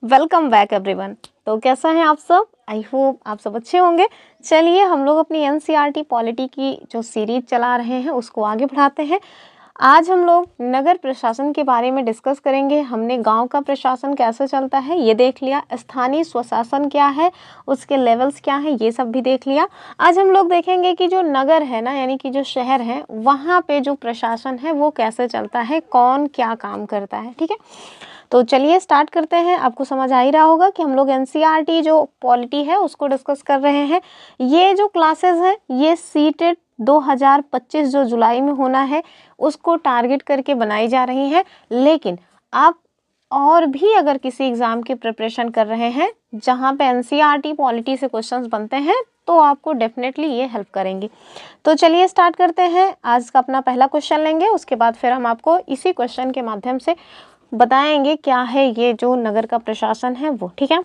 Welcome back everyone. तो कैसा हैं आप सब? आई होप आप सब अच्छे होंगे। चलिए हम लोग अपनी एनसीईआरटी पॉलिटी की जो सीरीज चला रहे हैं उसको आगे बढ़ाते हैं। आज हम लोग नगर प्रशासन के बारे में डिस्कस करेंगे। हमने गांव का प्रशासन कैसे चलता है ये देख लिया, स्थानीय स्वशासन क्या है, उसके लेवल्स क्या हैं, ये सब भी देख लिया। आज हम लोग देखेंगे कि जो नगर है ना, यानी कि जो शहर है, वहाँ पे जो प्रशासन है वो कैसे चलता है, कौन क्या काम करता है। ठीक है, तो चलिए स्टार्ट करते हैं। आपको समझ आ ही रहा होगा कि हम लोग एनसीईआरटी जो पॉलिटी है उसको डिस्कस कर रहे हैं। ये जो क्लासेस हैं ये सीटेट 2025 जो जुलाई में होना है उसको टारगेट करके बनाई जा रही हैं। लेकिन आप और भी अगर किसी एग्ज़ाम की प्रिपरेशन कर रहे हैं जहाँ पे एनसीईआरटी पॉलिटी से क्वेश्चंस बनते हैं तो आपको डेफिनेटली ये हेल्प करेंगी। तो चलिए स्टार्ट करते हैं। आज का अपना पहला क्वेश्चन लेंगे, उसके बाद फिर हम आपको इसी क्वेश्चन के माध्यम से बताएंगे क्या है ये जो नगर का प्रशासन है वो। ठीक है,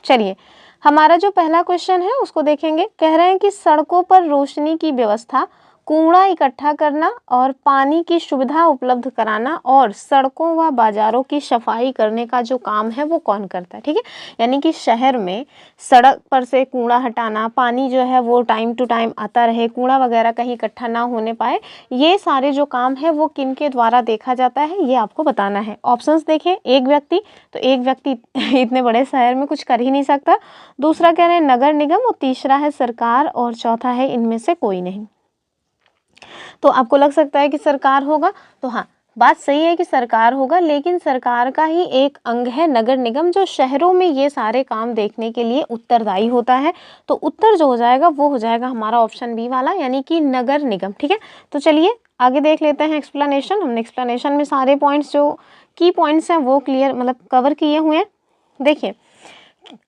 चलिए हमारा जो पहला क्वेश्चन है उसको देखेंगे। कह रहे हैं कि सड़कों पर रोशनी की व्यवस्था, कूड़ा इकट्ठा करना और पानी की सुविधा उपलब्ध कराना और सड़कों व बाजारों की सफाई करने का जो काम है वो कौन करता है। ठीक है, यानी कि शहर में सड़क पर से कूड़ा हटाना, पानी जो है वो टाइम टू टाइम आता रहे, कूड़ा वगैरह कहीं इकट्ठा ना होने पाए, ये सारे जो काम है वो किन के द्वारा देखा जाता है ये आपको बताना है। ऑप्शंस देखें, एक व्यक्ति, तो एक व्यक्ति इतने बड़े शहर में कुछ कर ही नहीं सकता। दूसरा कह रहे हैं नगर निगम, और तीसरा है सरकार, और चौथा है इनमें से कोई नहीं। तो आपको लग सकता है कि सरकार होगा, तो हाँ बात सही है कि सरकार होगा, लेकिन सरकार का ही एक अंग है नगर निगम जो शहरों में ये सारे काम देखने के लिए उत्तरदायी होता है। तो उत्तर जो हो जाएगा वो हो जाएगा हमारा ऑप्शन बी वाला, यानी कि नगर निगम। ठीक है, तो चलिए आगे देख लेते हैं एक्सप्लेनेशन। हमने एक्सप्लेनेशन में सारे पॉइंट्स जो की पॉइंट्स हैं वो क्लियर मतलब कवर किए हुए हैं। देखिए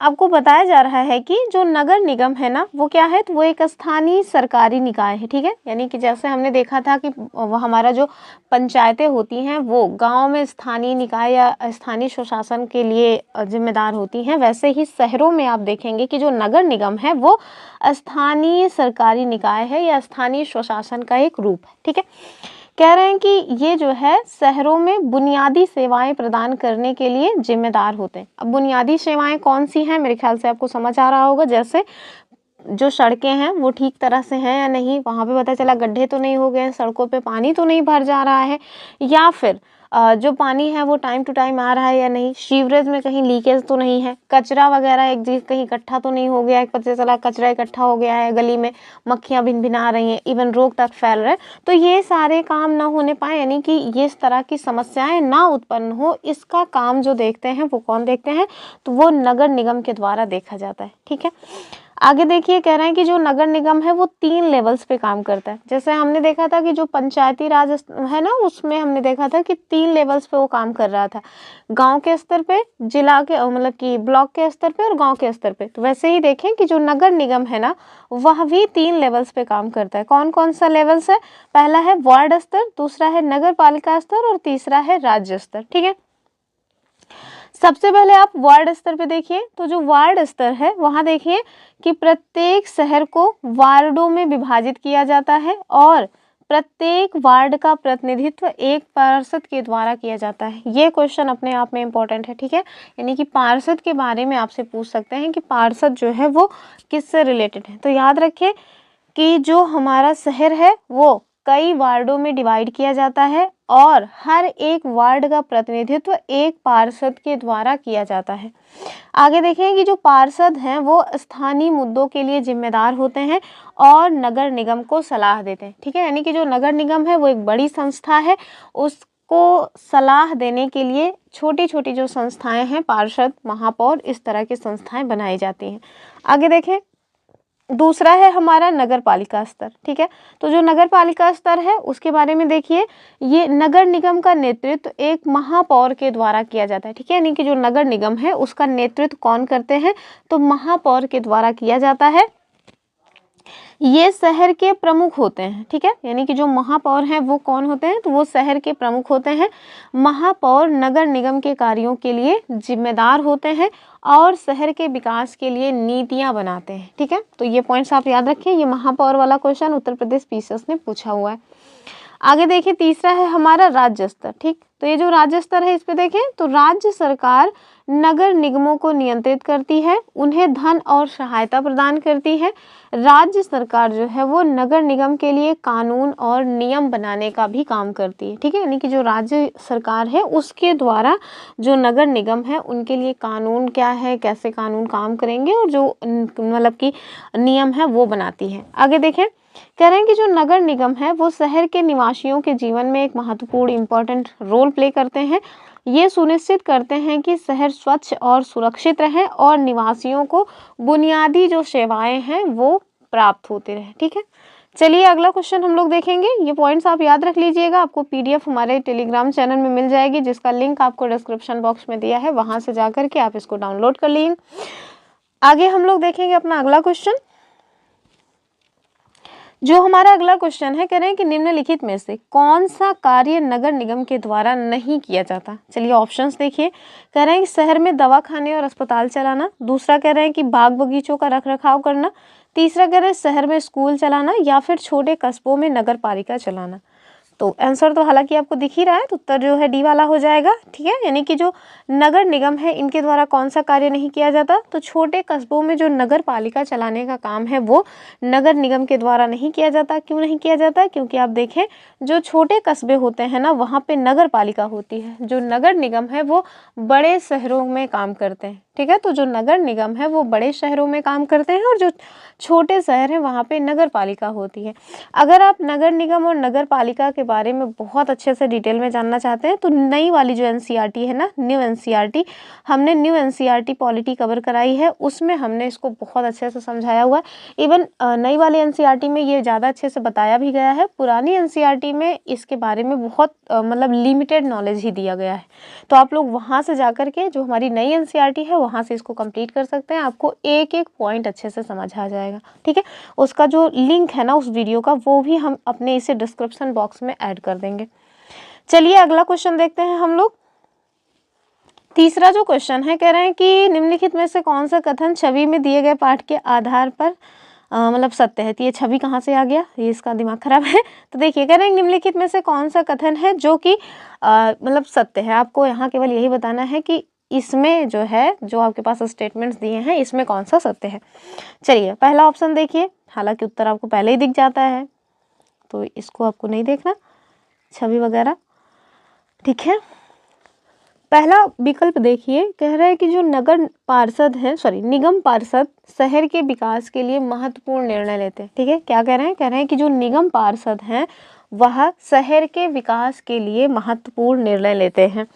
आपको बताया जा रहा है कि जो नगर निगम है ना वो क्या है, तो वो एक स्थानीय सरकारी निकाय है। ठीक है, यानी कि जैसे हमने देखा था कि वो हमारा जो पंचायतें होती हैं वो गांव में स्थानीय निकाय या स्थानीय स्वशासन के लिए जिम्मेदार होती हैं, वैसे ही शहरों में आप देखेंगे कि जो नगर निगम है वो स्थानीय सरकारी निकाय है या स्थानीय स्वशासन का एक रूप है। ठीक है, कह रहे हैं कि ये जो है शहरों में बुनियादी सेवाएं प्रदान करने के लिए जिम्मेदार होते हैं। अब बुनियादी सेवाएं कौन सी हैं, मेरे ख्याल से आपको समझ आ रहा होगा। जैसे जो सड़कें हैं वो ठीक तरह से हैं या नहीं, वहाँ पे पता चला गड्ढे तो नहीं हो गए, सड़कों पे पानी तो नहीं भर जा रहा है, या फिर जो पानी है वो टाइम टू टाइम आ रहा है या नहीं, सीवरेज में कहीं लीकेज तो नहीं है, कचरा वगैरह एक जगह कहीं इकट्ठा तो नहीं हो गया है, पता चला कचरा इकट्ठा हो गया है, गली में मक्खियाँ भिनभिना रही हैं, इवन रोग तक फैल रहे हैं, तो ये सारे काम ना होने पाए, यानी कि ये इस तरह की समस्याएं ना उत्पन्न हो, इसका काम जो देखते हैं वो कौन देखते हैं, तो वो नगर निगम के द्वारा देखा जाता है। ठीक है, आगे देखिए कह रहे हैं कि जो नगर निगम है वो 3 लेवल्स पे काम करता है। जैसे हमने देखा था कि जो पंचायती राज है ना उसमें हमने देखा था कि 3 लेवल्स पे वो काम कर रहा था, गांव के स्तर पे, जिला के मतलब कि ब्लॉक के स्तर पे और गांव के स्तर पे। तो वैसे ही देखें कि जो नगर निगम है ना वह भी 3 लेवल्स पे काम करता है। कौन कौन सा लेवल्स है? पहला है वार्ड स्तर, दूसरा है नगर पालिका स्तर और तीसरा है राज्य स्तर। ठीक है, सबसे पहले आप वार्ड स्तर पे देखिए, तो जो वार्ड स्तर है वहां देखिए कि प्रत्येक शहर को वार्डों में विभाजित किया जाता है और प्रत्येक वार्ड का प्रतिनिधित्व एक पार्षद के द्वारा किया जाता है। ये क्वेश्चन अपने आप में इम्पोर्टेंट है। ठीक है, यानी कि पार्षद के बारे में आपसे पूछ सकते हैं कि पार्षद जो है वो किससे रिलेटेड है। तो याद रखिए कि जो हमारा शहर है वो कई वार्डों में डिवाइड किया जाता है और हर एक वार्ड का प्रतिनिधित्व एक पार्षद के द्वारा किया जाता है। आगे देखें कि जो पार्षद हैं वो स्थानीय मुद्दों के लिए जिम्मेदार होते हैं और नगर निगम को सलाह देते हैं। ठीक है, यानी कि जो नगर निगम है वो एक बड़ी संस्था है, उसको सलाह देने के लिए छोटी छोटी जो संस्थाएं हैं, पार्षद, महापौर, इस तरह की संस्थाएं बनाई जाती हैं। आगे देखें, दूसरा है हमारा नगर पालिका स्तर। ठीक है, तो जो नगर पालिका स्तर है उसके बारे में देखिए, ये नगर निगम का नेतृत्व एक महापौर के द्वारा किया जाता है। ठीक है, यानी कि जो नगर निगम है उसका नेतृत्व कौन करते हैं, तो महापौर के द्वारा किया जाता है। ये शहर के प्रमुख होते हैं। ठीक है, यानी कि जो महापौर हैं वो कौन होते हैं, तो वो शहर के प्रमुख होते हैं। महापौर नगर निगम के कार्यों के लिए जिम्मेदार होते हैं और शहर के विकास के लिए नीतियां बनाते हैं। ठीक है, तो ये पॉइंट्स आप याद रखिए। ये महापौर वाला क्वेश्चन उत्तर प्रदेश पीसीएस ने पूछा हुआ है। आगे देखिए, तीसरा है हमारा राज्य स्तर। ठीक, तो ये जो राज्य स्तर है इस पे देखें तो राज्य सरकार नगर निगमों को नियंत्रित करती है, उन्हें धन और सहायता प्रदान करती है। राज्य सरकार जो है वो नगर निगम के लिए कानून और नियम बनाने का भी काम करती है। ठीक है, यानी कि जो राज्य सरकार है उसके द्वारा जो नगर निगम है उनके लिए कानून क्या है, कैसे कानून काम करेंगे और जो मतलब कि नियम है वो बनाती है। आगे देखें, कह रहे हैं कि जो नगर निगम है वो शहर के निवासियों के जीवन में एक महत्वपूर्ण इम्पोर्टेंट रोल प्ले करते हैं। ये सुनिश्चित करते हैं कि शहर स्वच्छ और सुरक्षित रहे और निवासियों को बुनियादी जो सेवाएं हैं वो प्राप्त होते रहे। ठीक है, चलिए अगला क्वेश्चन हम लोग देखेंगे। ये पॉइंट्स आप याद रख लीजिएगा, आपको पीडीएफ हमारे टेलीग्राम चैनल में मिल जाएगी जिसका लिंक आपको डिस्क्रिप्शन बॉक्स में दिया है, वहां से जाकर के आप इसको डाउनलोड कर लीजिए। आगे हम लोग देखेंगे अपना अगला क्वेश्चन। जो हमारा अगला क्वेश्चन है, कह रहे हैं कि निम्नलिखित में से कौन सा कार्य नगर निगम के द्वारा नहीं किया जाता। चलिए ऑप्शंस देखिए। कह रहे हैं कि शहर में दवाखाने और अस्पताल चलाना, दूसरा कह रहे हैं कि बाग बगीचों का रखरखाव करना, तीसरा कह रहे हैं शहर में स्कूल चलाना, या फिर छोटे कस्बों में नगर पालिका चलाना। तो आंसर तो हालांकि आपको दिख ही रहा है, तो उत्तर जो है डी वाला हो जाएगा। ठीक है, यानी कि जो नगर निगम है इनके द्वारा कौन सा कार्य नहीं किया जाता, तो छोटे कस्बों में जो नगर पालिका चलाने का काम है वो नगर निगम के द्वारा नहीं किया जाता। क्यों नहीं किया जाता? क्योंकि आप देखें जो छोटे कस्बे होते हैं ना वहाँ पे नगर पालिका होती है, जो नगर निगम है वो बड़े शहरों में काम करते हैं। ठीक है, तो जो नगर निगम है वो बड़े शहरों में काम करते हैं और जो छोटे शहर हैं वहाँ पे नगर पालिका होती है। अगर आप नगर निगम और नगर पालिका के बारे में बहुत अच्छे से डिटेल में जानना चाहते हैं तो नई वाली जो एनसीईआरटी है ना, न्यू एनसीईआरटी, हमने न्यू एनसीईआरटी पॉलिटी कवर कराई है, उसमें हमने इसको बहुत अच्छे से समझाया हुआ है। इवन नई वाली एनसीईआरटी में ये ज़्यादा अच्छे से बताया भी गया है, पुरानी एनसीईआरटी में इसके बारे में बहुत मतलब लिमिटेड नॉलेज ही दिया गया है। तो आप लोग वहाँ से जाकर के जो हमारी नई एनसीईआरटी है वहाँ से इसको कंप्लीट कर सकते हैं, आपको एक एक पॉइंट अच्छे से समझ आ जाएगा। ठीक है, उसका जो लिंक है ना उस वीडियो का वो भी हम अपने इसे डिस्क्रिप्शन बॉक्स में ऐड कर देंगे। चलिए अगला क्वेश्चन देखते हैं हम लोग। तीसरा जो क्वेश्चन है, कह रहे हैं कि निम्नलिखित में से कौन सा कथन छवि में दिए गए पाठ के आधार पर मतलब सत्य है। तो ये छवि कहाँ से आ गया, ये इसका दिमाग खराब है। तो देखिए कह रहे हैं निम्नलिखित में से कौन सा कथन है जो कि मतलब सत्य है। आपको यहाँ केवल यही बताना है कि इसमें जो है जो आपके पास स्टेटमेंट्स दिए हैं इसमें कौन सा सत्य है। चलिए पहला ऑप्शन देखिए, हालांकि उत्तर आपको पहले ही दिख जाता है तो इसको आपको नहीं देखना छवि वगैरह। ठीक है, पहला विकल्प देखिए, कह रहा है कि जो नगर पार्षद है निगम पार्षद शहर के विकास के लिए महत्वपूर्ण निर्णय लेते हैं। ठीक है, क्या कह रहे हैं कि जो निगम पार्षद हैं वह शहर के विकास के लिए महत्वपूर्ण निर्णय लेते हैं।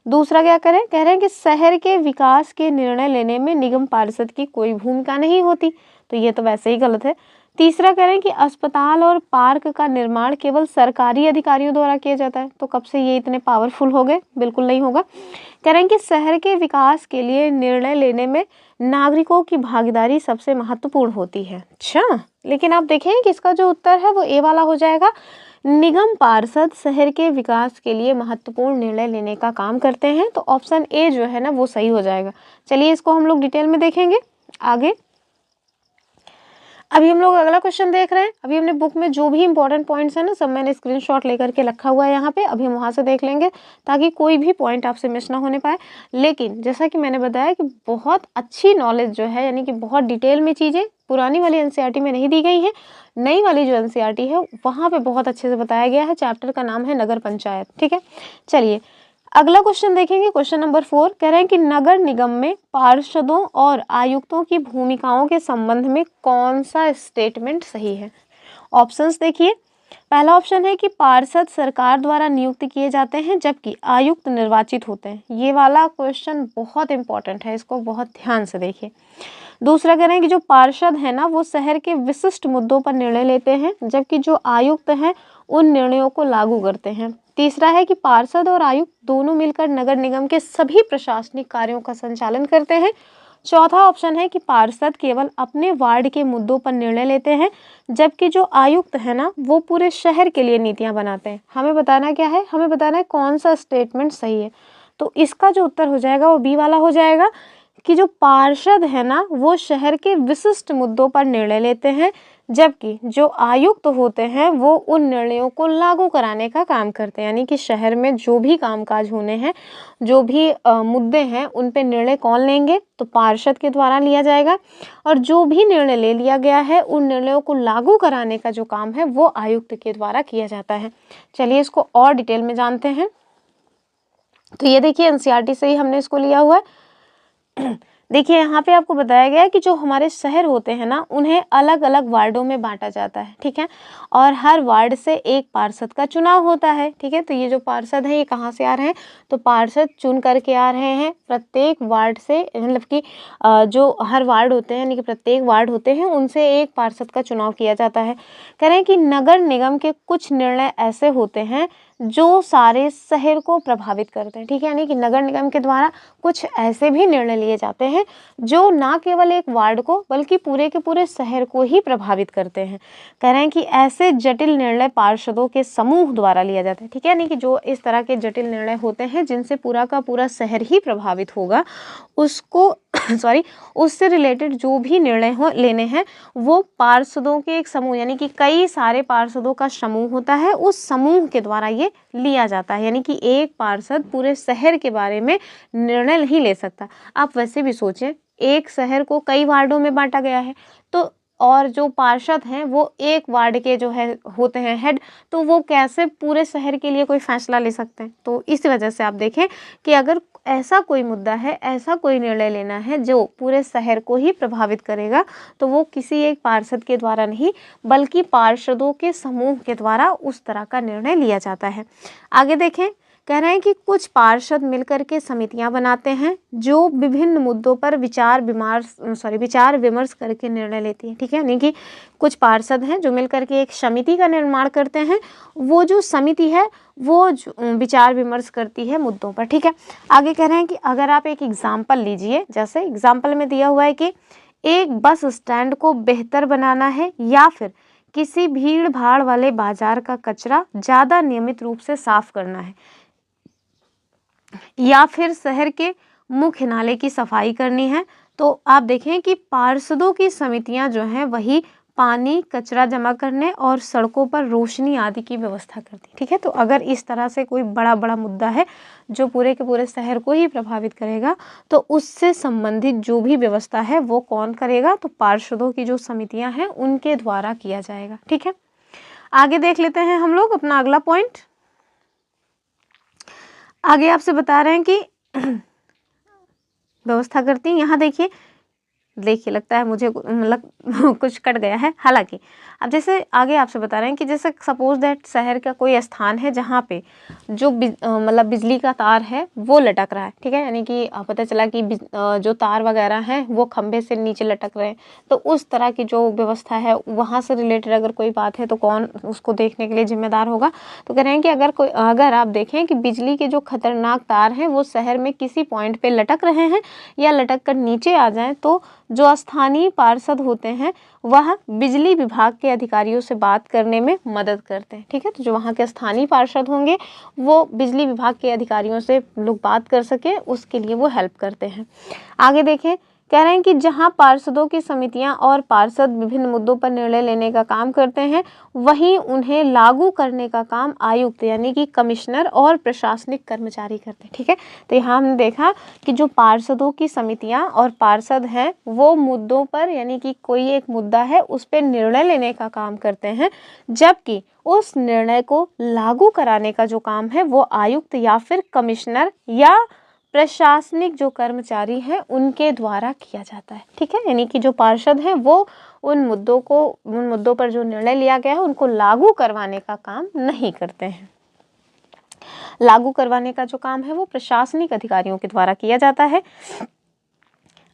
दूसरा क्या करें, कह रहे हैं कि शहर के विकास के निर्णय लेने में निगम पार्षद की कोई भूमिका नहीं होती, तो ये तो वैसे ही गलत है। तीसरा कह रहे हैं कि अस्पताल और पार्क का निर्माण केवल सरकारी अधिकारियों द्वारा किया जाता है, तो कब से ये इतने पावरफुल हो गए, बिल्कुल नहीं होगा। कह रहे हैं कि शहर के विकास के लिए निर्णय लेने में नागरिकों की भागीदारी सबसे महत्वपूर्ण होती है। अच्छा, लेकिन आप देखें कि इसका जो उत्तर है वो ए वाला हो जाएगा। निगम पार्षद शहर के विकास के लिए महत्वपूर्ण निर्णय लेने का काम करते हैं, तो ऑप्शन ए जो है ना वो सही हो जाएगा। चलिए इसको हम लोग डिटेल में देखेंगे आगे। अभी हम लोग अगला क्वेश्चन देख रहे हैं। अभी हमने बुक में जो भी इंपॉर्टेंट पॉइंट्स हैं ना सब मैंने स्क्रीनशॉट लेकर के रखा हुआ है यहाँ पे, अभी हम वहाँ से देख लेंगे ताकि कोई भी पॉइंट आपसे मिस ना होने पाए। लेकिन जैसा कि मैंने बताया कि बहुत अच्छी नॉलेज जो है यानी कि बहुत डिटेल में चीज़ें पुरानी वाली एनसीईआरटी में नहीं दी गई हैं, नई वाली जो एनसीईआरटी है वहाँ पे बहुत अच्छे से बताया गया है। चैप्टर का नाम है नगर पंचायत। ठीक है, चलिए अगला क्वेश्चन देखेंगे। क्वेश्चन नंबर 4 कह रहे हैं कि नगर निगम में पार्षदों और आयुक्तों की भूमिकाओं के संबंध में कौन सा स्टेटमेंट सही है। ऑप्शंस देखिए, पहला ऑप्शन है कि पार्षद सरकार द्वारा नियुक्त किए जाते हैं जबकि आयुक्त निर्वाचित होते हैं। ये वाला क्वेश्चन बहुत इंपॉर्टेंट है, इसको बहुत ध्यान से देखिए। दूसरा कह रहे हैं कि जो पार्षद है ना वो शहर के विशिष्ट मुद्दों पर निर्णय लेते हैं जबकि जो आयुक्त हैं उन निर्णयों को लागू करते हैं। तीसरा है कि पार्षद और आयुक्त दोनों मिलकर नगर निगम के सभी प्रशासनिक कार्यों का संचालन करते हैं। चौथा ऑप्शन है कि पार्षद केवल अपने वार्ड के मुद्दों पर निर्णय लेते हैं जबकि जो आयुक्त है ना वो पूरे शहर के लिए नीतियां बनाते हैं। हमें बताना क्या है, हमें बताना है कौन सा स्टेटमेंट सही है। तो इसका जो उत्तर हो जाएगा वो बी वाला हो जाएगा कि जो पार्षद है ना वो शहर के विशिष्ट मुद्दों पर निर्णय लेते हैं, जबकि जो आयुक्त होते हैं वो उन निर्णयों को लागू कराने का काम करते हैं। यानी कि शहर में जो भी कामकाज होने हैं, जो भी मुद्दे हैं, उन पे निर्णय कौन लेंगे, तो पार्षद के द्वारा लिया जाएगा। और जो भी निर्णय ले लिया गया है उन निर्णयों को लागू कराने का जो काम है वो आयुक्त के द्वारा किया जाता है। चलिए इसको और डिटेल में जानते हैं। तो ये देखिए एनसीईआरटी से ही हमने इसको लिया हुआ है। देखिए यहाँ पे आपको बताया गया है कि जो हमारे शहर होते हैं ना उन्हें अलग अलग वार्डों में बांटा जाता है, ठीक है। और हर वार्ड से एक पार्षद का चुनाव होता है, ठीक है। तो ये जो पार्षद हैं ये कहाँ से आ रहे हैं, तो पार्षद चुन करके आ रहे हैं प्रत्येक वार्ड से, मतलब कि जो हर वार्ड होते हैं यानी कि प्रत्येक वार्ड होते हैं उनसे एक पार्षद का चुनाव किया जाता है। कह रहे हैं कि नगर निगम के कुछ निर्णय ऐसे होते हैं जो सारे शहर को प्रभावित करते हैं, ठीक है। यानी कि नगर निगम के द्वारा कुछ ऐसे भी निर्णय लिए जाते हैं जो ना केवल एक वार्ड को बल्कि पूरे के पूरे शहर को ही प्रभावित करते हैं। कह रहे हैं कि ऐसे जटिल निर्णय पार्षदों के समूह द्वारा लिया जाता है, ठीक है। यानी कि जो इस तरह के जटिल निर्णय होते हैं जिनसे पूरा का पूरा शहर ही प्रभावित होगा, उसको उससे रिलेटेड जो भी निर्णय लेने हैं वो पार्षदों के एक समूह यानी कि कई सारे पार्षदों का समूह होता है, उस समूह के द्वारा ये लिया जाता है। यानी कि एक पार्षद पूरे शहर के बारे में निर्णय नहीं ले सकता। आप वैसे भी सोचें, एक शहर को कई वार्डों में बांटा गया है, तो और जो पार्षद हैं वो एक वार्ड के जो है होते हैं हेड, तो वो कैसे पूरे शहर के लिए कोई फैसला ले सकते हैं। तो इस वजह से आप देखें कि अगर ऐसा कोई मुद्दा है, ऐसा कोई निर्णय लेना है जो पूरे शहर को ही प्रभावित करेगा, तो वो किसी एक पार्षद के द्वारा नहीं बल्कि पार्षदों के समूह के द्वारा उस तरह का निर्णय लिया जाता है। आगे देखें, कह रहे हैं कि कुछ पार्षद मिलकर के समितियां बनाते हैं जो विभिन्न मुद्दों पर विचार विमर्श करके निर्णय लेती है, ठीक है। यानी कि कुछ पार्षद हैं जो मिलकर के एक समिति का निर्माण करते हैं, वो जो समिति है वो विचार विमर्श करती है मुद्दों पर, ठीक है। आगे कह रहे हैं कि अगर आप एक एग्जाम्पल लीजिए, जैसे एग्जाम्पल में दिया हुआ है कि एक बस स्टैंड को बेहतर बनाना है या फिर किसी भीड़ भाड़ वाले बाजार का कचरा ज़्यादा नियमित रूप से साफ करना है, या फिर शहर के मुख्य नाले की सफाई करनी है, तो आप देखें कि पार्षदों की समितियां जो हैं वही पानी, कचरा जमा करने और सड़कों पर रोशनी आदि की व्यवस्था करती, ठीक है। तो अगर इस तरह से कोई बड़ा बड़ा मुद्दा है जो पूरे के पूरे शहर को ही प्रभावित करेगा, तो उससे संबंधित जो भी व्यवस्था है वो कौन करेगा, तो पार्षदों की जो समितियां हैं उनके द्वारा किया जाएगा, ठीक है। आगे देख लेते हैं हम लोग अपना अगला पॉइंट। आगे आपसे बता रहे हैं कि व्यवस्था करती हैं। यहाँ देखिए लगता है मुझे मतलब कुछ कट गया है, हालांकि अब जैसे आगे आपसे बता रहे हैं कि जैसे सपोज दैट शहर का कोई स्थान है जहाँ पे जो मतलब बिजली का तार है वो लटक रहा है, ठीक है। यानी कि पता चला कि जो तार वगैरह हैं वो खंभे से नीचे लटक रहे हैं, तो उस तरह की जो व्यवस्था है वहाँ से रिलेटेड अगर कोई बात है तो कौन उसको देखने के लिए जिम्मेदार होगा। तो कह रहे हैं कि अगर आप देखें कि बिजली के जो खतरनाक तार हैं वो शहर में किसी पॉइंट पे लटक रहे हैं या लटक कर नीचे आ जाएं, तो जो स्थानीय पार्षद होते हैं वह बिजली विभाग के अधिकारियों से बात करने में मदद करते हैं, ठीक है। तो जो वहाँ के स्थानीय पार्षद होंगे वो बिजली विभाग के अधिकारियों से लोग बात कर सके उसके लिए वो हेल्प करते हैं। आगे देखें, कह रहे हैं कि जहां पार्षदों की समितियां और पार्षद विभिन्न मुद्दों पर निर्णय लेने का काम करते हैं, वहीं उन्हें लागू करने का काम आयुक्त यानी कि कमिश्नर और प्रशासनिक कर्मचारी करते हैं, ठीक है। तो यहाँ हमने देखा कि जो पार्षदों की समितियां और पार्षद हैं वो मुद्दों पर यानी कि कोई एक मुद्दा है उस पर निर्णय लेने का काम करते हैं, जबकि उस निर्णय को लागू कराने का जो काम है वो आयुक्त या फिर कमिश्नर या प्रशासनिक जो कर्मचारी हैं उनके द्वारा किया जाता है, ठीक है। यानी कि जो पार्षद हैं वो उन मुद्दों पर जो निर्णय लिया गया है उनको लागू करवाने का काम नहीं करते हैं। लागू करवाने का जो काम है वो प्रशासनिक अधिकारियों के द्वारा किया जाता है।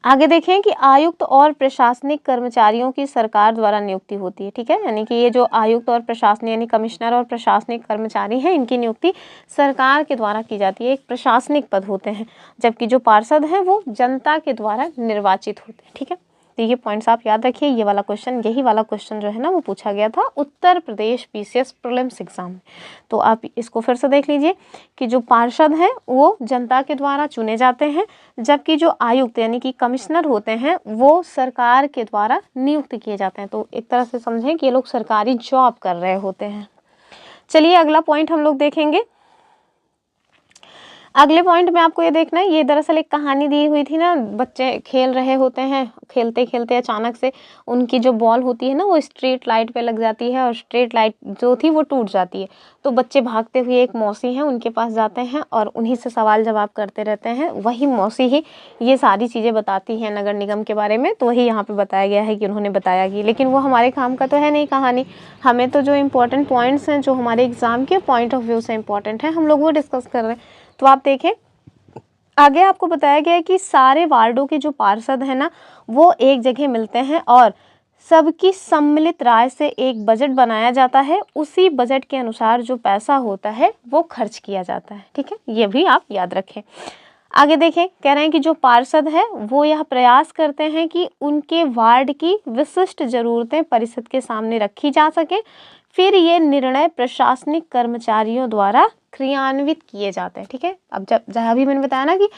आगे देखें कि आयुक्त और प्रशासनिक कर्मचारियों की सरकार द्वारा नियुक्ति होती है, ठीक है। यानी कि ये जो आयुक्त और प्रशासनिक यानी कमिश्नर और प्रशासनिक कर्मचारी हैं इनकी नियुक्ति सरकार के द्वारा की जाती है, एक प्रशासनिक पद होते हैं, जबकि जो पार्षद हैं वो जनता के द्वारा निर्वाचित होते हैं, ठीक है। तो ये पॉइंट्स आप याद रखिए। ये वाला क्वेश्चन, यही वाला क्वेश्चन जो है ना वो पूछा गया था Uttar Pradesh PCS prelims exam में। तो आप इसको फिर से देख लीजिए कि जो पार्षद हैं वो जनता के द्वारा चुने जाते हैं, जबकि जो आयुक्त यानी कि कमिश्नर होते हैं वो सरकार के द्वारा नियुक्त किए जाते हैं। तो एक तरह से समझें कि ये लोग सरकारी जॉब कर रहे होते हैं। चलिए अगला पॉइंट हम लोग देखेंगे। अगले पॉइंट में आपको ये देखना है, ये दरअसल एक कहानी दी हुई थी ना, बच्चे खेल रहे होते हैं, खेलते खेलते अचानक से उनकी जो बॉल होती है ना वो स्ट्रीट लाइट पे लग जाती है और स्ट्रीट लाइट जो थी वो टूट जाती है। तो बच्चे भागते हुए एक मौसी हैं उनके पास जाते हैं और उन्हीं से सवाल जवाब करते रहते हैं। वही मौसी ही ये सारी चीज़ें बताती हैं नगर निगम के बारे में। तो वही यहाँ पर बताया गया है कि उन्होंने बताया कि, लेकिन वो हमारे काम का तो है नहीं कहानी। हमें तो जो इम्पोर्टेंट पॉइंट्स हैं, जो हमारे एग्जाम के पॉइंट ऑफ व्यू से इम्पोर्टेंट है, हम लोग वो डिस्कस कर रहे हैं। तो आप देखें आगे आपको बताया गया है कि सारे वार्डों के जो पार्षद हैं ना वो एक जगह मिलते हैं और सबकी सम्मिलित राय से एक बजट बनाया जाता है। उसी बजट के अनुसार जो पैसा होता है वो खर्च किया जाता है। ठीक है, ये भी आप याद रखें। आगे देखें, कह रहे हैं कि जो पार्षद है वो यह प्रयास करते हैं कि उनके वार्ड की विशिष्ट जरूरतें परिषद के सामने रखी जा सके। फिर ये निर्णय प्रशासनिक कर्मचारियों द्वारा क्रियान्वित किए जाते हैं। ठीक है, अब जहाँ भी मैंने बताया ना कि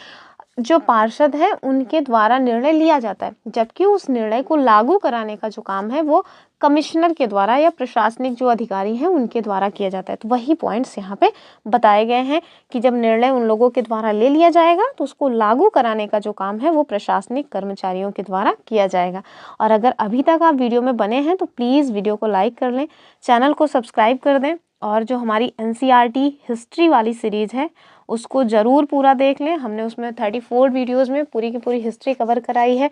जो पार्षद हैं उनके द्वारा निर्णय लिया जाता है, जबकि उस निर्णय को लागू कराने का जो काम है वो कमिश्नर के द्वारा या प्रशासनिक जो अधिकारी हैं उनके द्वारा किया जाता है। तो वही पॉइंट्स यहाँ पे बताए गए हैं कि जब निर्णय उन लोगों के द्वारा ले लिया जाएगा तो उसको लागू कराने का जो काम है वो प्रशासनिक कर्मचारियों के द्वारा किया जाएगा। और अगर अभी तक आप वीडियो में बने हैं तो प्लीज़ वीडियो को लाइक कर लें, चैनल को सब्सक्राइब कर दें और जो हमारी एनसीईआरटी हिस्ट्री वाली सीरीज़ है उसको ज़रूर पूरा देख लें। हमने उसमें 34 वीडियोज़ में पूरी की पूरी हिस्ट्री कवर कराई है।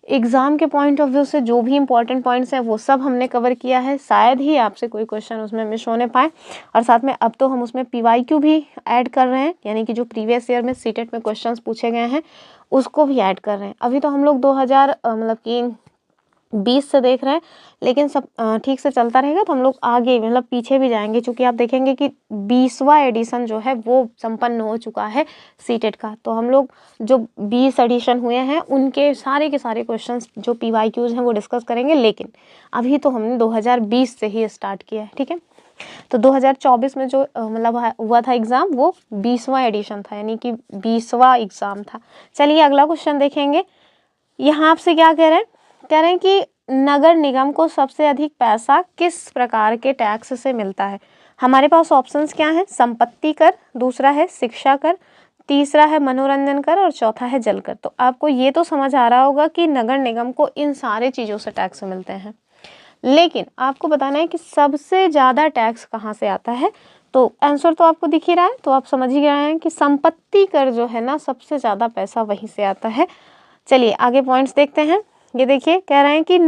एग्ज़ाम के पॉइंट ऑफ व्यू से जो भी इंपॉर्टेंट पॉइंट्स हैं वो सब हमने कवर किया है। शायद ही आपसे कोई क्वेश्चन उसमें मिस होने पाए। और साथ में अब तो हम उसमें PYQ भी ऐड कर रहे हैं, यानी कि जो प्रीवियस ईयर में सीटेट में क्वेश्चंस पूछे गए हैं उसको भी ऐड कर रहे हैं। अभी तो हम लोग 2020 से देख रहे हैं, लेकिन सब ठीक से चलता रहेगा तो हम लोग आगे मतलब पीछे भी जाएंगे, क्योंकि आप देखेंगे कि 20वां एडिशन जो है वो संपन्न हो चुका है सीटेट का। तो हम लोग जो 20 एडिशन हुए हैं उनके सारे के सारे क्वेश्चंस जो PYQs हैं वो डिस्कस करेंगे, लेकिन अभी तो हमने 2020 से ही स्टार्ट किया है। ठीक है, तो 2024 में जो मतलब हुआ था एग्ज़ाम वो 20वां एडिशन था, यानी कि 20वां एग्ज़ाम था। चलिए अगला क्वेश्चन देखेंगे। यहाँ आपसे क्या कह रहे हैं, कह रहे हैं कि नगर निगम को सबसे अधिक पैसा किस प्रकार के टैक्स से मिलता है। हमारे पास ऑप्शंस क्या हैं, संपत्ति कर, दूसरा है शिक्षा कर, तीसरा है मनोरंजन कर और चौथा है जल कर। तो आपको ये तो समझ आ रहा होगा कि नगर निगम को इन सारे चीज़ों से टैक्स मिलते हैं, लेकिन आपको बताना है कि सबसे ज़्यादा टैक्स कहाँ से आता है। तो आंसर तो आपको दिख ही रहा है, तो आप समझ ही गए हैं कि संपत्ति कर जो है ना सबसे ज़्यादा पैसा वहीं से आता है। चलिए आगे पॉइंट्स देखते हैं। ये देखिए, कह रहे हैं कि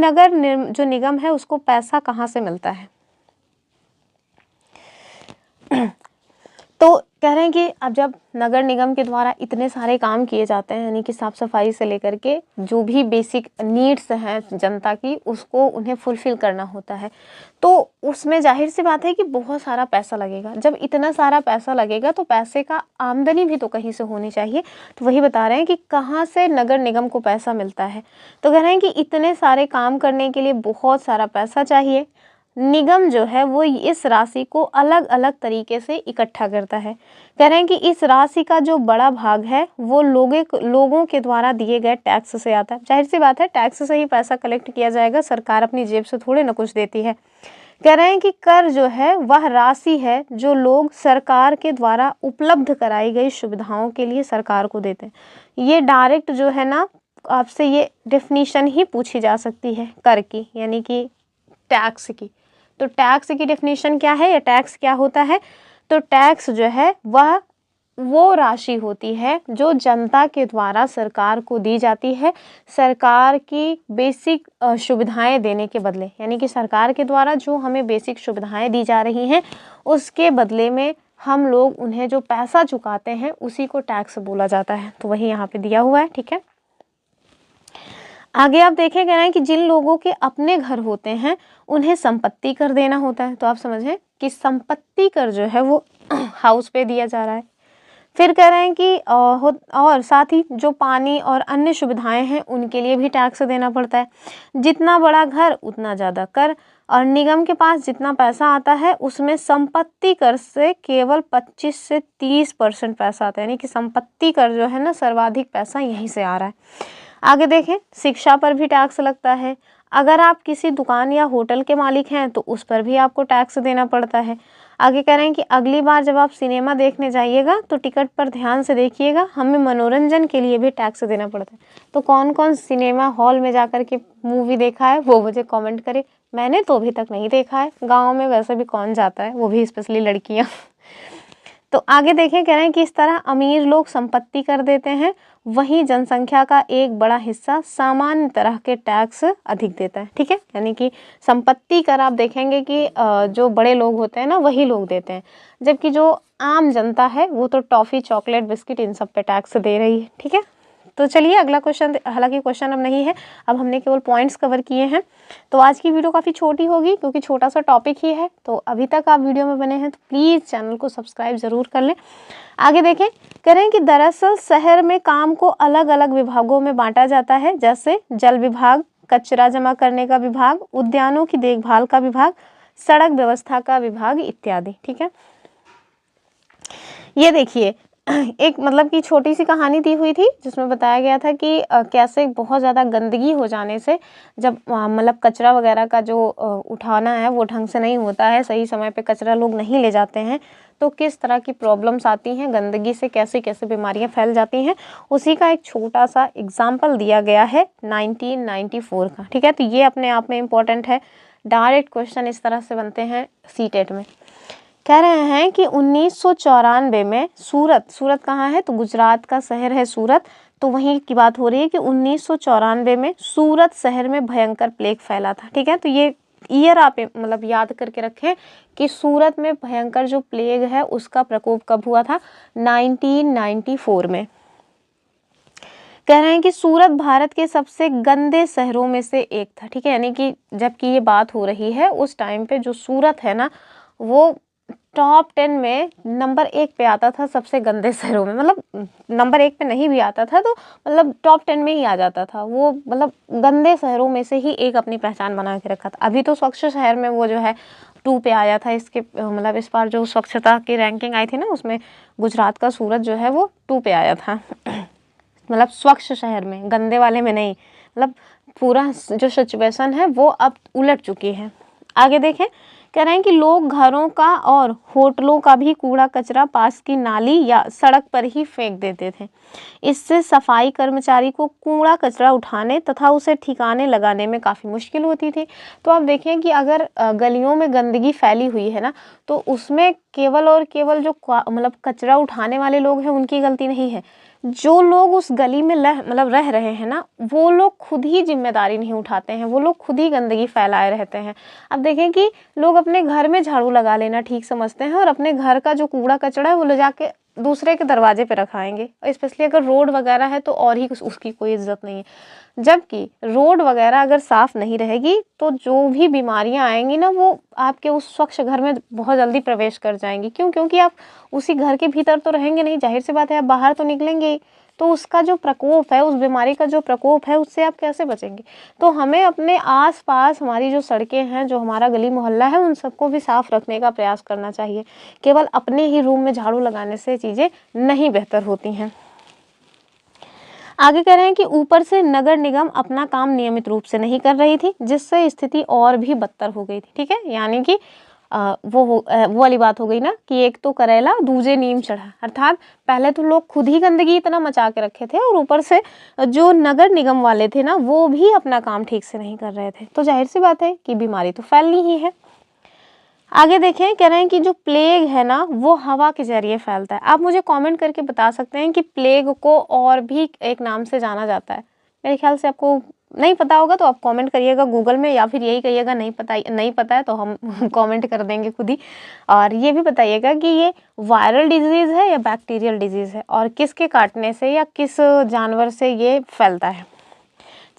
जो निगम है उसको पैसा कहाँ से मिलता है। तो कह रहे हैं कि अब जब नगर निगम के द्वारा इतने सारे काम किए जाते हैं, यानी कि साफ सफाई से लेकर के जो भी बेसिक नीड्स हैं जनता की उसको उन्हें फुलफिल करना होता है, तो उसमें जाहिर सी बात है कि बहुत सारा पैसा लगेगा। जब इतना सारा पैसा लगेगा तो पैसे का आमदनी भी तो कहीं से होनी चाहिए। तो वही बता रहे हैं कि कहाँ से नगर निगम को पैसा मिलता है। तो कह रहे हैं कि इतने सारे काम करने के लिए बहुत सारा पैसा चाहिए। निगम जो है वो इस राशि को अलग अलग तरीके से इकट्ठा करता है। कह रहे हैं कि इस राशि का जो बड़ा भाग है वो लोगों के द्वारा दिए गए टैक्स से आता है। जाहिर सी बात है टैक्स से ही पैसा कलेक्ट किया जाएगा, सरकार अपनी जेब से थोड़े ना कुछ देती है। कह रहे हैं कि कर जो है वह राशि है जो लोग सरकार के द्वारा उपलब्ध कराई गई सुविधाओं के लिए सरकार को देते हैं। ये डायरेक्ट जो है ना आपसे ये डेफिनेशन ही पूछी जा सकती है कर की, यानी कि टैक्स की। तो टैक्स की डेफिनेशन क्या है या टैक्स क्या होता है। तो टैक्स जो है वह वो राशि होती है जो जनता के द्वारा सरकार को दी जाती है सरकार की बेसिक सुविधाएं देने के बदले, यानी कि सरकार के द्वारा जो हमें बेसिक सुविधाएं दी जा रही हैं उसके बदले में हम लोग उन्हें जो पैसा चुकाते हैं उसी को टैक्स बोला जाता है। तो वही यहाँ पे दिया हुआ है। ठीक है, आगे आप देखें, कह रहे हैं कि जिन लोगों के अपने घर होते हैं उन्हें संपत्ति कर देना होता है। तो आप समझें कि संपत्ति कर जो है वो हाउस पे दिया जा रहा है। फिर कह रहे हैं कि और साथ ही जो पानी और अन्य सुविधाएं हैं उनके लिए भी टैक्स देना पड़ता है। जितना बड़ा घर उतना ज़्यादा कर, और निगम के पास जितना पैसा आता है उसमें संपत्ति कर से केवल 25 से 30% पैसा आता है, यानी कि संपत्ति कर जो है ना सर्वाधिक पैसा यहीं से आ रहा है। आगे देखें, शिक्षा पर भी टैक्स लगता है। अगर आप किसी दुकान या होटल के मालिक हैं तो उस पर भी आपको टैक्स देना पड़ता है। आगे कह रहे हैं कि अगली बार जब आप सिनेमा देखने जाइएगा तो टिकट पर ध्यान से देखिएगा, हमें मनोरंजन के लिए भी टैक्स देना पड़ता है। तो कौन कौन सिनेमा हॉल में जाकर के मूवी देखा है वो मुझे कमेंट करें। मैंने तो अभी तक नहीं देखा है, गाँव में वैसे भी कौन जाता है, वो भी स्पेशली लड़कियाँ। तो आगे देखें, कह रहे हैं कि इस तरह अमीर लोग संपत्ति कर देते हैं, वहीं जनसंख्या का एक बड़ा हिस्सा सामान्य तरह के टैक्स अधिक देता है। ठीक है, यानी कि संपत्ति कर आप देखेंगे कि जो बड़े लोग होते हैं ना वही लोग देते हैं, जबकि जो आम जनता है वो तो टॉफ़ी, चॉकलेट, बिस्किट इन सब पे टैक्स दे रही है। ठीक है, तो चलिए अगला क्वेश्चन, हालांकि क्वेश्चन अब नहीं है, अब हमने केवल पॉइंट्स कवर किए हैं। तो आज की वीडियो काफ़ी छोटी होगी क्योंकि छोटा सा टॉपिक ही है। तो अभी तक आप वीडियो में बने हैं तो प्लीज़ चैनल को सब्सक्राइब ज़रूर कर लें। आगे देखें, कह रहे हैं कि दरअसल शहर में काम को अलग अलग विभागों में बांटा जाता है, जैसे जल विभाग, कचरा जमा करने का विभाग, उद्यानों की देखभाल का विभाग, सड़क व्यवस्था का विभाग इत्यादि। ठीक है, ये देखिए एक मतलब कि छोटी सी कहानी दी हुई थी जिसमें बताया गया था कि कैसे बहुत ज़्यादा गंदगी हो जाने से जब मतलब कचरा वगैरह का जो उठाना है वो ढंग से नहीं होता है, सही समय पे कचरा लोग नहीं ले जाते हैं, तो किस तरह की प्रॉब्लम्स आती हैं, गंदगी से कैसे कैसे बीमारियां फैल जाती हैं, उसी का एक छोटा सा एग्जाम्पल दिया गया है 1994 का। ठीक है, तो ये अपने आप में इम्पोर्टेंट है। डायरेक्ट क्वेश्चन इस तरह से बनते हैं सीटेट में। कह रहे हैं कि 1994 में सूरत कहाँ है, तो गुजरात का शहर है सूरत, तो वहीं की बात हो रही है कि 1994 में सूरत शहर में भयंकर प्लेग फैला था। ठीक है, तो ये ईयर आप मतलब याद करके रखें कि सूरत में भयंकर जो प्लेग है उसका प्रकोप कब हुआ था, 1994 में। कह रहे हैं कि सूरत भारत के सबसे गंदे शहरों में से एक था। ठीक है, यानी कि जबकि ये बात हो रही है उस टाइम पे जो सूरत है ना वो टॉप 10 में नंबर 1 पे आता था सबसे गंदे शहरों में, मतलब नंबर 1 पे नहीं भी आता था तो मतलब टॉप 10 में ही आ जाता था वो, मतलब गंदे शहरों में से ही एक अपनी पहचान बना के रखा था। अभी तो स्वच्छ शहर में वो जो है 2 पे आया था, इसके मतलब इस बार जो स्वच्छता की रैंकिंग आई थी ना उसमें गुजरात का सूरत जो है वो 2 पे आया था मतलब स्वच्छ शहर में, गंदे वाले में नहीं। मतलब पूरा जो सिचुएशन है वो अब उलट चुकी है। आगे देखें, कह रहे हैं कि लोग घरों का और होटलों का भी कूड़ा कचरा पास की नाली या सड़क पर ही फेंक देते थे। इससे सफाई कर्मचारी को कूड़ा कचरा उठाने तथा उसे ठिकाने लगाने में काफ़ी मुश्किल होती थी। तो आप देखें कि अगर गलियों में गंदगी फैली हुई है ना तो उसमें केवल और केवल जो मतलब कचरा उठाने वाले लोग हैं उनकी गलती नहीं है, जो लोग उस गली में मतलब रह रहे हैं ना वो लोग खुद ही जिम्मेदारी नहीं उठाते हैं, वो लोग खुद ही गंदगी फैलाए रहते हैं। अब देखें कि लोग अपने घर में झाड़ू लगा लेना ठीक समझते हैं और अपने घर का जो कूड़ा कचरा है वो ले जाके दूसरे के दरवाजे पे रखाएंगे, और स्पेशली अगर रोड वगैरह है तो और ही उसकी कोई इज्जत नहीं है। जबकि रोड वगैरह अगर साफ नहीं रहेगी तो जो भी बीमारियां आएंगी ना वो आपके उस स्वच्छ घर में बहुत जल्दी प्रवेश कर जाएंगी। क्यों? क्योंकि आप उसी घर के भीतर तो रहेंगे नहीं, जाहिर सी बात है आप बाहर तो निकलेंगे ही, तो उसका जो प्रकोप है, उस बीमारी का जो प्रकोप है उससे आप कैसे बचेंगे। तो हमें अपने आसपास हमारी जो सड़कें हैं, जो हमारा गली मोहल्ला है, उन सबको भी साफ रखने का प्रयास करना चाहिए। केवल अपने ही रूम में झाड़ू लगाने से चीज़ें नहीं बेहतर होती हैं। आगे कह रहे हैं कि ऊपर से नगर निगम अपना काम नियमित रूप से नहीं कर रही थी, जिससे स्थिति और भी बदतर हो गई थी। ठीक है, यानी कि वो वाली बात हो गई ना कि एक तो करेला दूजे नीम चढ़ा, अर्थात पहले तो लोग खुद ही गंदगी इतना मचा के रखे थे और ऊपर से जो नगर निगम वाले थे ना वो भी अपना काम ठीक से नहीं कर रहे थे, तो जाहिर सी बात है कि बीमारी तो फैलनी ही है। आगे देखें, कह रहे हैं कि जो प्लेग है ना वो हवा के जरिए फैलता है। आप मुझे कमेंट करके बता सकते हैं कि प्लेग को और भी एक नाम से जाना जाता है। मेरे ख्याल से आपको नहीं पता होगा तो आप कमेंट करिएगा गूगल में, या फिर यही कहिएगा नहीं पता है तो हम कमेंट कर देंगे खुद ही। और ये भी बताइएगा कि ये वायरल डिजीज़ है या बैक्टीरियल डिजीज़ है, और किसके काटने से या किस जानवर से ये फैलता है।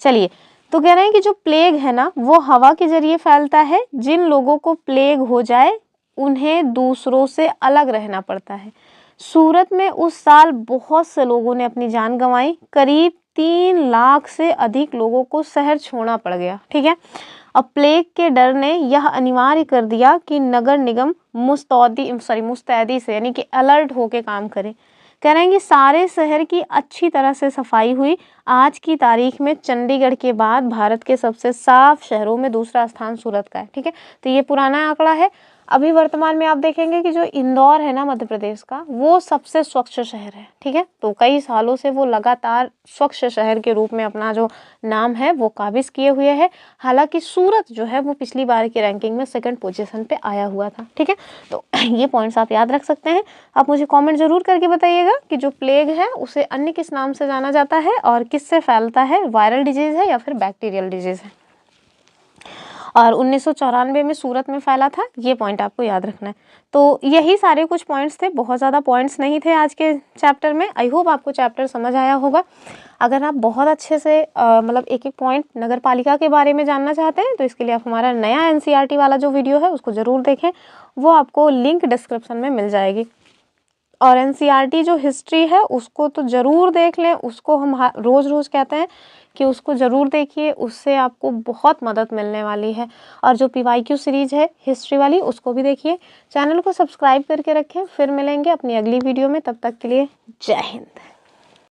चलिए, तो कह रहे हैं कि जो प्लेग है ना वो हवा के जरिए फैलता है। जिन लोगों को प्लेग हो जाए उन्हें दूसरों से अलग रहना पड़ता है। सूरत में उस साल बहुत से लोगों ने अपनी जान गंवाई, करीब 3 लाख से अधिक लोगों को शहर छोड़ना पड़ गया। ठीक है। अब प्लेग के डर ने यह अनिवार्य कर दिया कि नगर निगम मुस्तैदी से यानी कि अलर्ट होके काम करे। कह रहे हैं कि सारे शहर की अच्छी तरह से सफाई हुई। आज की तारीख में चंडीगढ़ के बाद भारत के सबसे साफ शहरों में दूसरा स्थान सूरत का है। ठीक है। तो ये पुराना आंकड़ा है। अभी वर्तमान में आप देखेंगे कि जो इंदौर है ना मध्य प्रदेश का, वो सबसे स्वच्छ शहर है। ठीक है। तो कई सालों से वो लगातार स्वच्छ शहर के रूप में अपना जो नाम है वो काबिज किए हुए है। हालांकि सूरत जो है वो पिछली बार की रैंकिंग में 2nd पोजीशन पे आया हुआ था। ठीक है। तो ये पॉइंट्स आप याद रख सकते हैं। आप मुझे कमेंट जरूर करके बताइएगा कि जो प्लेग है उसे अन्य किस नाम से जाना जाता है और किससे फैलता है, वायरल डिजीज है या फिर बैक्टीरियल डिजीज है। और 1994 में सूरत में फैला था, ये पॉइंट आपको याद रखना है। तो यही सारे कुछ पॉइंट्स थे, बहुत ज़्यादा पॉइंट्स नहीं थे आज के चैप्टर में। आई होप आपको चैप्टर समझ आया होगा। अगर आप बहुत अच्छे से मतलब एक एक पॉइंट नगर पालिका के बारे में जानना चाहते हैं तो इसके लिए आप हमारा नया NCERT वाला जो वीडियो है उसको ज़रूर देखें, वो आपको लिंक डिस्क्रिप्शन में मिल जाएगी। और NCERT जो हिस्ट्री है उसको तो ज़रूर देख लें, उसको हम रोज़ रोज़ कहते हैं कि उसको ज़रूर देखिए, उससे आपको बहुत मदद मिलने वाली है। और जो PYQ सीरीज़ है हिस्ट्री वाली उसको भी देखिए। चैनल को सब्सक्राइब करके रखें। फिर मिलेंगे अपनी अगली वीडियो में, तब तक के लिए जय हिंद।